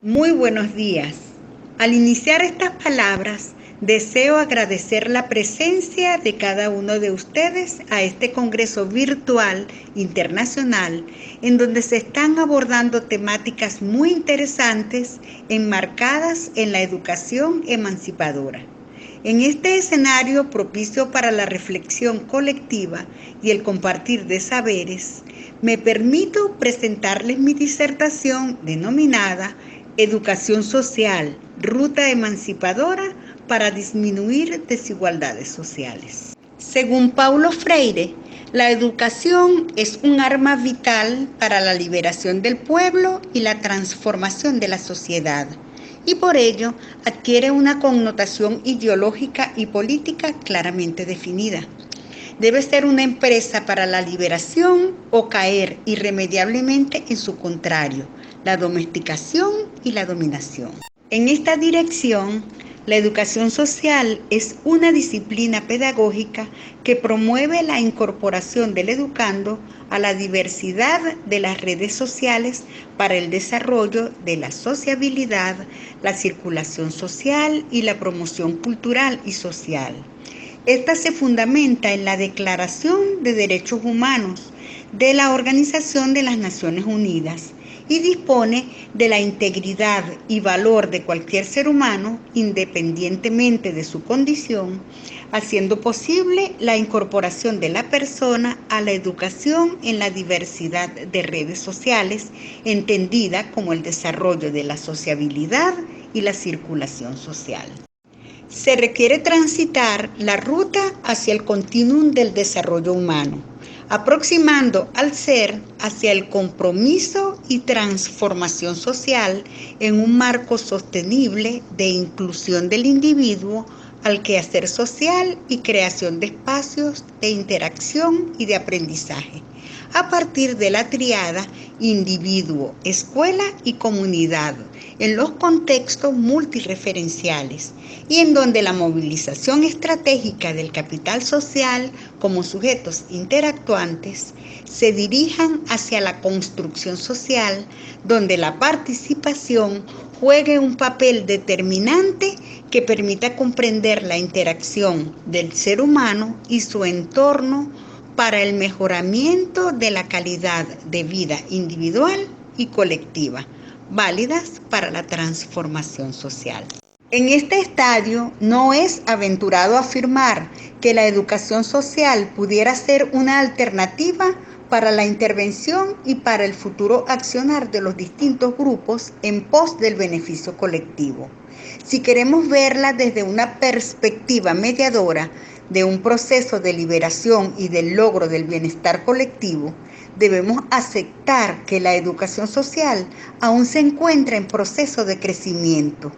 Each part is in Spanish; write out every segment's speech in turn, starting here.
Muy buenos días. Al iniciar estas palabras, deseo agradecer la presencia de cada uno de ustedes a este Congreso Virtual Internacional, en donde se están abordando temáticas muy interesantes enmarcadas en la educación emancipadora. En este escenario propicio para la reflexión colectiva y el compartir de saberes, me permito presentarles mi disertación denominada Educación Social, Ruta Emancipadora para disminuir desigualdades sociales. Según Paulo Freire, la educación es un arma vital para la liberación del pueblo y la transformación de la sociedad, y por ello adquiere una connotación ideológica y política claramente definida. Debe ser una empresa para la liberación o caer irremediablemente en su contrario, la domesticación y la dominación. En esta dirección, la educación social es una disciplina pedagógica que promueve la incorporación del educando a la diversidad de las redes sociales para el desarrollo de la sociabilidad, la circulación social y la promoción cultural y social. Esta se fundamenta en la Declaración de Derechos Humanos de la Organización de las Naciones Unidas y dispone de la integridad y valor de cualquier ser humano independientemente de su condición, haciendo posible la incorporación de la persona a la educación en la diversidad de redes sociales, entendida como el desarrollo de la sociabilidad y la circulación social. Se requiere transitar la ruta hacia el continuum del desarrollo humano, aproximando al ser hacia el compromiso y transformación social en un marco sostenible de inclusión del individuo al quehacer social y creación de espacios de interacción y de aprendizaje, a partir de la triada individuo, escuela y comunidad, en los contextos multireferenciales y en donde la movilización estratégica del capital social como sujetos interactuantes se dirijan hacia la construcción social, donde la participación juegue un papel determinante que permita comprender la interacción del ser humano y su entorno para el mejoramiento de la calidad de vida individual y colectiva, válidas para la transformación social. En este estadio no es aventurado afirmar que la educación social pudiera ser una alternativa para la intervención y para el futuro accionar de los distintos grupos en pos del beneficio colectivo. Si queremos verla desde una perspectiva mediadora de un proceso de liberación y del logro del bienestar colectivo, debemos aceptar que la educación social aún se encuentra en proceso de crecimiento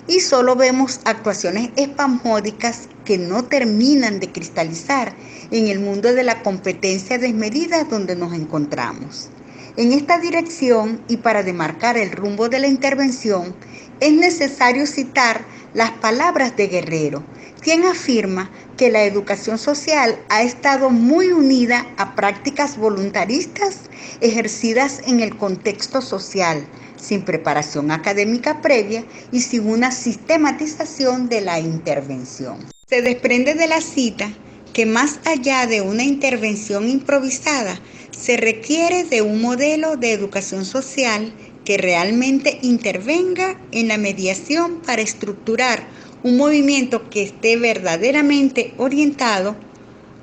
y solo vemos actuaciones espasmódicas que no terminan de cristalizar en el mundo de la competencia desmedida donde nos encontramos. En esta dirección y para demarcar el rumbo de la intervención, es necesario citar las palabras de Guerrero, quien afirma que la educación social ha estado muy unida a prácticas voluntaristas ejercidas en el contexto social, sin preparación académica previa y sin una sistematización de la intervención. Se desprende de la cita que más allá de una intervención improvisada, se requiere de un modelo de educación social que realmente intervenga en la mediación para estructurar un movimiento que esté verdaderamente orientado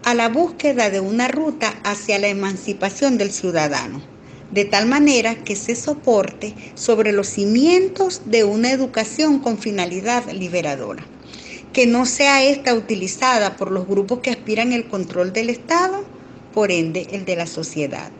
a la búsqueda de una ruta hacia la emancipación del ciudadano, de tal manera que se soporte sobre los cimientos de una educación con finalidad liberadora, que no sea esta utilizada por los grupos que aspiran el control del Estado, por ende el de la sociedad.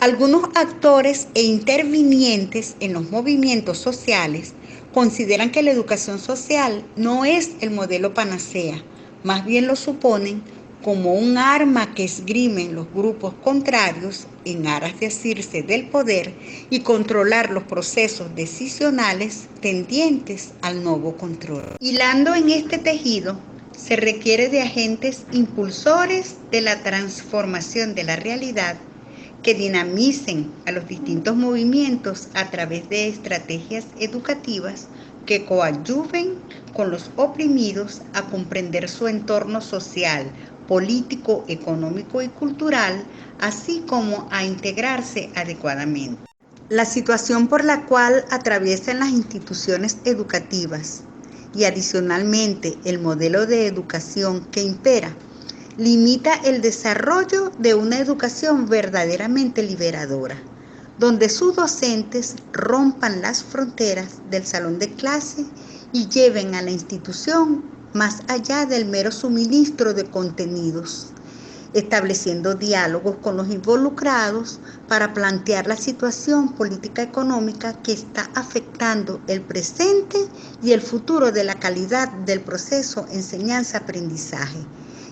Algunos actores e intervinientes en los movimientos sociales consideran que la educación social no es el modelo panacea, más bien lo suponen como un arma que esgrimen los grupos contrarios en aras de asirse del poder y controlar los procesos decisionales tendientes al nuevo control. Hilando en este tejido, se requiere de agentes impulsores de la transformación de la realidad que dinamicen a los distintos movimientos a través de estrategias educativas que coadyuven con los oprimidos a comprender su entorno social, político, económico y cultural, así como a integrarse adecuadamente. La situación por la cual atraviesan las instituciones educativas y adicionalmente el modelo de educación que impera limita el desarrollo de una educación verdaderamente liberadora, donde sus docentes rompan las fronteras del salón de clase y lleven a la institución más allá del mero suministro de contenidos, estableciendo diálogos con los involucrados para plantear la situación política económica que está afectando el presente y el futuro de la calidad del proceso enseñanza-aprendizaje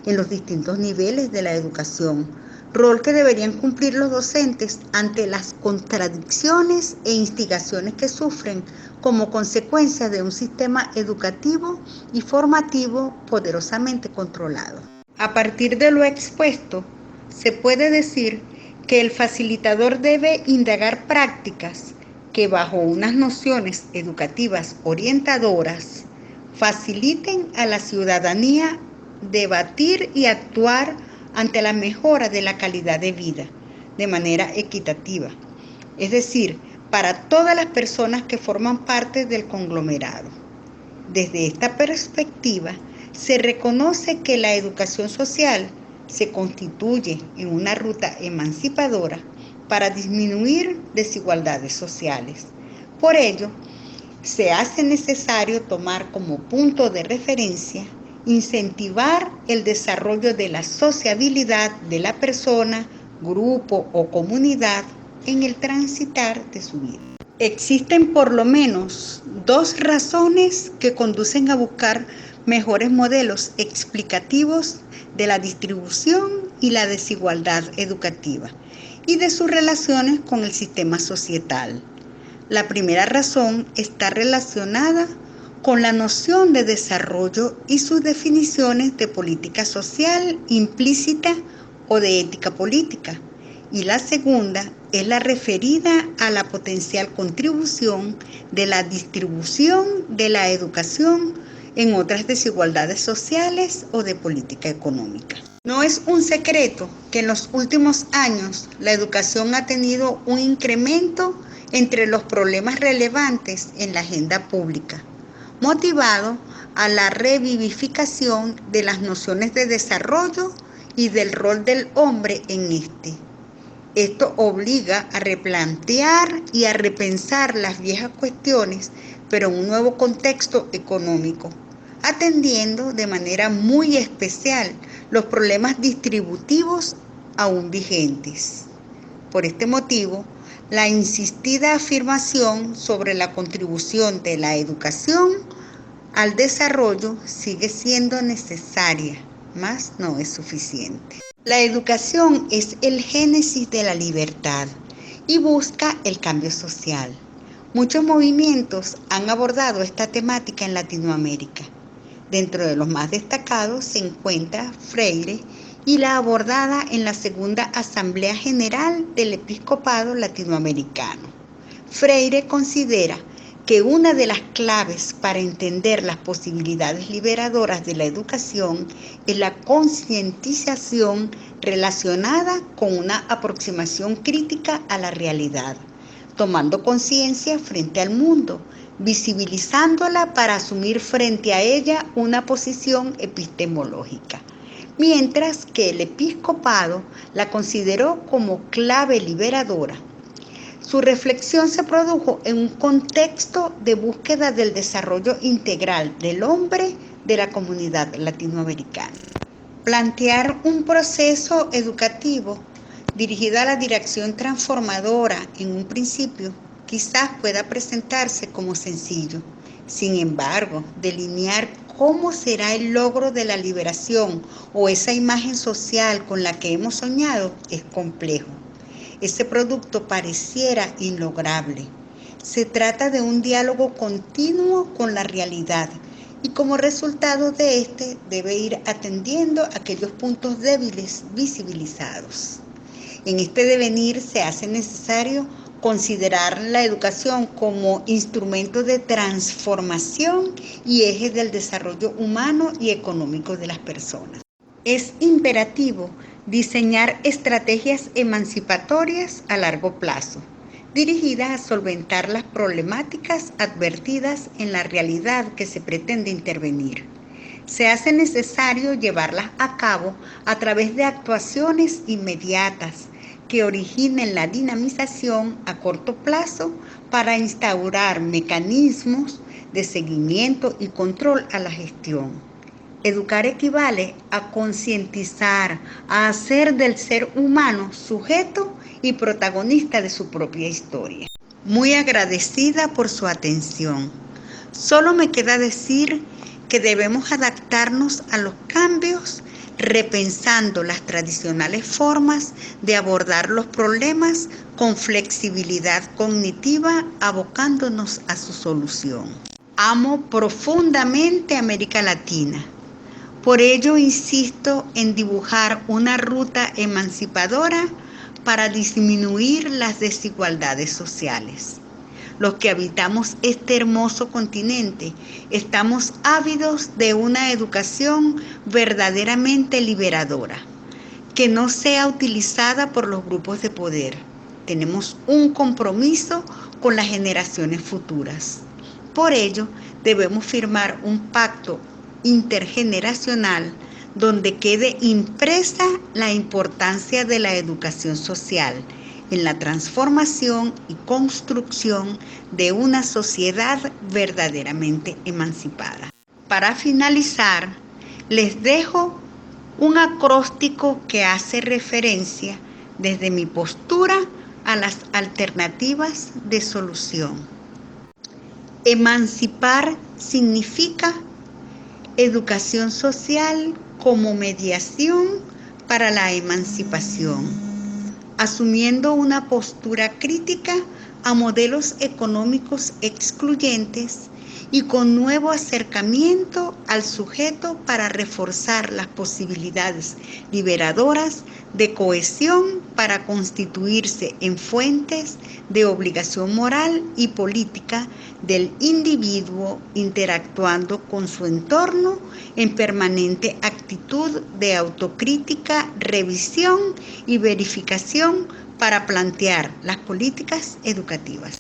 en los distintos niveles de la educación, rol que deberían cumplir los docentes ante las contradicciones e instigaciones que sufren como consecuencia de un sistema educativo y formativo poderosamente controlado. A partir de lo expuesto, se puede decir que el facilitador debe indagar prácticas que bajo unas nociones educativas orientadoras faciliten a la ciudadanía debatir y actuar ante la mejora de la calidad de vida de manera equitativa, es decir, para todas las personas que forman parte del conglomerado. Desde esta perspectiva, se reconoce que la educación social se constituye en una ruta emancipadora para disminuir desigualdades sociales. Por ello, se hace necesario tomar como punto de referencia incentivar el desarrollo de la sociabilidad de la persona, grupo o comunidad en el transitar de su vida. Existen por lo menos dos razones que conducen a buscar mejores modelos explicativos de la distribución y la desigualdad educativa y de sus relaciones con el sistema societal. La primera razón está relacionada con la noción de desarrollo y sus definiciones de política social implícita o de ética política. Y la segunda es la referida a la potencial contribución de la distribución de la educación en otras desigualdades sociales o de política económica. No es un secreto que en los últimos años la educación ha tenido un incremento entre los problemas relevantes en la agenda pública, motivado a la revivificación de las nociones de desarrollo y del rol del hombre en este. Esto obliga a replantear y a repensar las viejas cuestiones, pero en un nuevo contexto económico, atendiendo de manera muy especial los problemas distributivos aún vigentes. Por este motivo, la insistida afirmación sobre la contribución de la educación al desarrollo sigue siendo necesaria, mas no es suficiente. La educación es el génesis de la libertad y busca el cambio social. Muchos movimientos han abordado esta temática en Latinoamérica. Dentro de los más destacados se encuentra Freire y la abordada en la Segunda Asamblea General del Episcopado Latinoamericano. Freire considera que una de las claves para entender las posibilidades liberadoras de la educación es la concientización relacionada con una aproximación crítica a la realidad, tomando conciencia frente al mundo, visibilizándola para asumir frente a ella una posición epistemológica, mientras que el episcopado la consideró como clave liberadora. Su reflexión se produjo en un contexto de búsqueda del desarrollo integral del hombre de la comunidad latinoamericana. Plantear un proceso educativo dirigido a la dirección transformadora en un principio quizás pueda presentarse como sencillo. Sin embargo, delinear cómo será el logro de la liberación o esa imagen social con la que hemos soñado es complejo. Ese producto pareciera inlograble. Se trata de un diálogo continuo con la realidad y como resultado de este debe ir atendiendo aquellos puntos débiles visibilizados. En este devenir se hace necesario considerar la educación como instrumento de transformación y eje del desarrollo humano y económico de las personas. Es imperativo diseñar estrategias emancipatorias a largo plazo, dirigidas a solventar las problemáticas advertidas en la realidad que se pretende intervenir. Se hace necesario llevarlas a cabo a través de actuaciones inmediatas que originen la dinamización a corto plazo para instaurar mecanismos de seguimiento y control a la gestión. Educar equivale a concientizar, a hacer del ser humano sujeto y protagonista de su propia historia. Muy agradecida por su atención. Solo me queda decir que debemos adaptarnos a los cambios, repensando las tradicionales formas de abordar los problemas con flexibilidad cognitiva, abocándonos a su solución. Amo profundamente América Latina. Por ello insisto en dibujar una ruta emancipadora para disminuir las desigualdades sociales. Los que habitamos este hermoso continente estamos ávidos de una educación verdaderamente liberadora, que no sea utilizada por los grupos de poder. Tenemos un compromiso con las generaciones futuras. Por ello, debemos firmar un pacto intergeneracional donde quede impresa la importancia de la educación social en la transformación y construcción de una sociedad verdaderamente emancipada. Para finalizar, les dejo un acróstico que hace referencia desde mi postura a las alternativas de solución. Emancipar significa educación social como mediación para la emancipación, asumiendo una postura crítica a modelos económicos excluyentes y con nuevo acercamiento al sujeto para reforzar las posibilidades liberadoras de cohesión para constituirse en fuentes de obligación moral y política del individuo interactuando con su entorno en permanente actitud de autocrítica, revisión y verificación para plantear las políticas educativas.